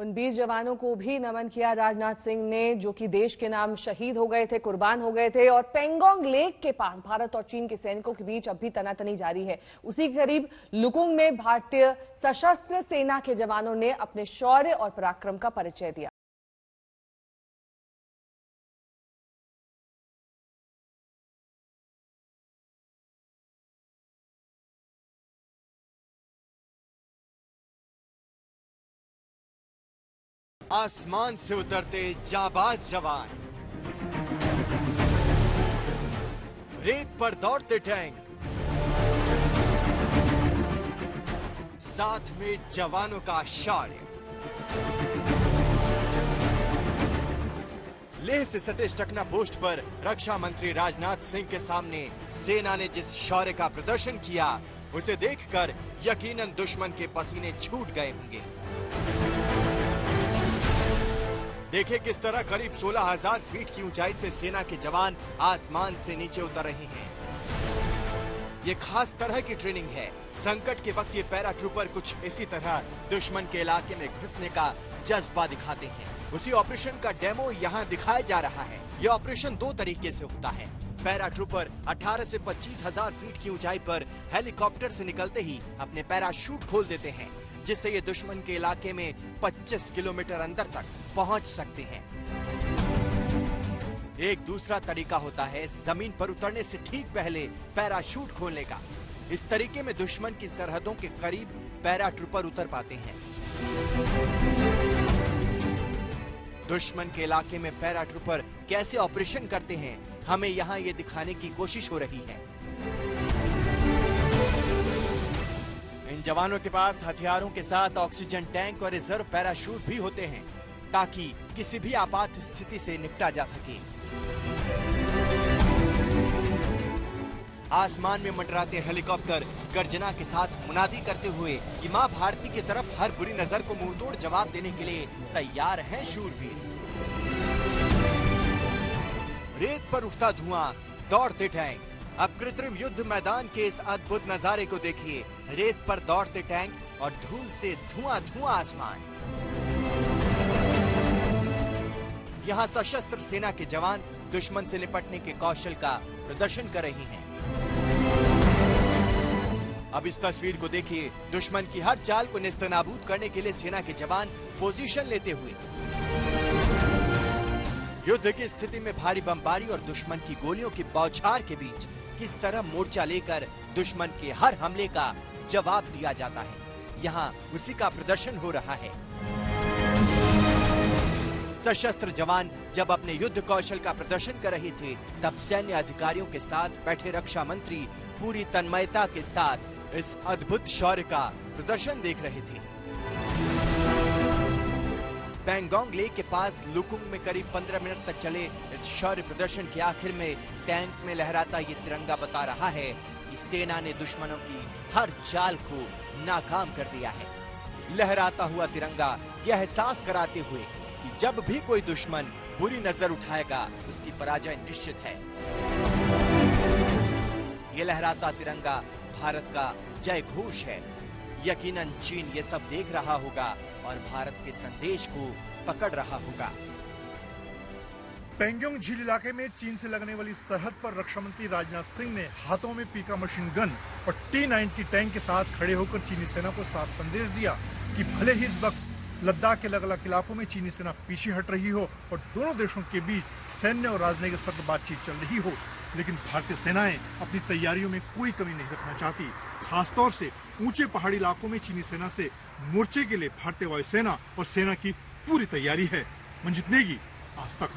उन 20 जवानों को भी नमन किया राजनाथ सिंह ने, जो कि देश के नाम शहीद हो गए थे, कुर्बान हो गए थे। और पेंगोंग लेक के पास भारत और चीन के सैनिकों के बीच अब भी तनातनी जारी है। उसी के करीब लुकुंग में भारतीय सशस्त्र सेना के जवानों ने अपने शौर्य और पराक्रम का परिचय दिया। आसमान से उतरते जाबाज जवान, रेत पर दौड़ते टैंक, साथ में जवानों का शौर्य। लेह से सटे स्टकना पोस्ट पर रक्षा मंत्री राजनाथ सिंह के सामने सेना ने जिस शौर्य का प्रदर्शन किया, उसे देखकर यकीनन दुश्मन के पसीने छूट गए होंगे। देखें किस तरह करीब 16,000 फीट की ऊंचाई से सेना के जवान आसमान से नीचे उतर रहे हैं। ये खास तरह की ट्रेनिंग है। संकट के वक्त ये पैराट्रूपर कुछ इसी तरह दुश्मन के इलाके में घुसने का जज्बा दिखाते हैं। उसी ऑपरेशन का डेमो यहाँ दिखाया जा रहा है। ये ऑपरेशन 2 तरीके से होता है। पैराट्रूपर 18 से 25,000 फीट की ऊंचाई पर हेलीकॉप्टर से निकलते ही अपने पैराशूट खोल देते हैं, जिससे ये दुश्मन के इलाके में 25 किलोमीटर अंदर तक पहुंच सकते हैं। एक दूसरा तरीका होता है जमीन पर उतरने से ठीक पहले पैराशूट खोलने का। इस तरीके में दुश्मन की सरहदों के करीब पैराट्रूपर उतर पाते हैं। दुश्मन के इलाके में पैराट्रूपर कैसे ऑपरेशन करते हैं, हमें यहाँ ये दिखाने की कोशिश हो रही है। इन जवानों के पास हथियारों के साथ ऑक्सीजन टैंक और रिजर्व पैराशूट भी होते हैं, ताकि किसी भी आपात स्थिति से निपटा जा सके। आसमान में मंडराते हेलीकॉप्टर गर्जना के साथ मुनादी करते हुए कि मां भारती की तरफ हर बुरी नजर को मुंहतोड़ जवाब देने के लिए तैयार हैं शूरवीर। रेत पर उठता धुआं, दौड़ते टैंक। अब कृत्रिम युद्ध मैदान के इस अद्भुत नजारे को देखिए। रेत पर दौड़ते टैंक और धूल से धुआं धुआं आसमान। यहाँ सशस्त्र सेना के जवान दुश्मन से निपटने के कौशल का प्रदर्शन कर रहे हैं। अब इस तस्वीर को देखिए। दुश्मन की हर चाल को नेस्तनाबूद करने के लिए सेना के जवान पोजीशन लेते हुए। युद्ध की स्थिति में भारी बमबारी और दुश्मन की गोलियों की बौछार के बीच किस तरह मोर्चा लेकर दुश्मन के हर हमले का जवाब दिया जाता है, यहाँ उसी का प्रदर्शन हो रहा है। सशस्त्र जवान जब अपने युद्ध कौशल का प्रदर्शन कर रहे थे, तब सैन्य अधिकारियों के साथ बैठे रक्षा मंत्री पूरी तन्मयता के साथ इस अद्भुत शौर्य का प्रदर्शन देख रहे थे। पेंगोंग लेक के पास लुकुंग में करीब 15 मिनट तक चले इस शौर्य प्रदर्शन के आखिर में टैंक में लहराता ये तिरंगा बता रहा है कि सेना ने दुश्मनों की हर चाल को नाकाम कर दिया है। लहराता हुआ तिरंगा यह एहसास कराते हुए कि जब भी कोई दुश्मन बुरी नजर उठाएगा, उसकी पराजय निश्चित है। ये लहराता तिरंगा भारत का जय घोष है। यकीनन चीन ये सब देख रहा होगा और भारत के संदेश को पकड़ रहा होगा। पेंगोंग झील इलाके में चीन से लगने वाली सरहद पर रक्षा मंत्री राजनाथ सिंह ने हाथों में पीका मशीन गन और T-90 टैंक के साथ खड़े होकर चीनी सेना को साफ संदेश दिया कि भले ही इस वक्त लद्दाख के अलग अलग इलाकों में चीनी सेना पीछे हट रही हो और दोनों देशों के बीच सैन्य और राजनयिक स्तर पर बातचीत चल रही हो, लेकिन भारतीय सेनाएं अपनी तैयारियों में कोई कमी नहीं रखना चाहती। खासतौर से ऊंचे पहाड़ी इलाकों में चीनी सेना से मोर्चे के लिए भारतीय वायुसेना और सेना की पूरी तैयारी है। मंजित नेगी, आज तक।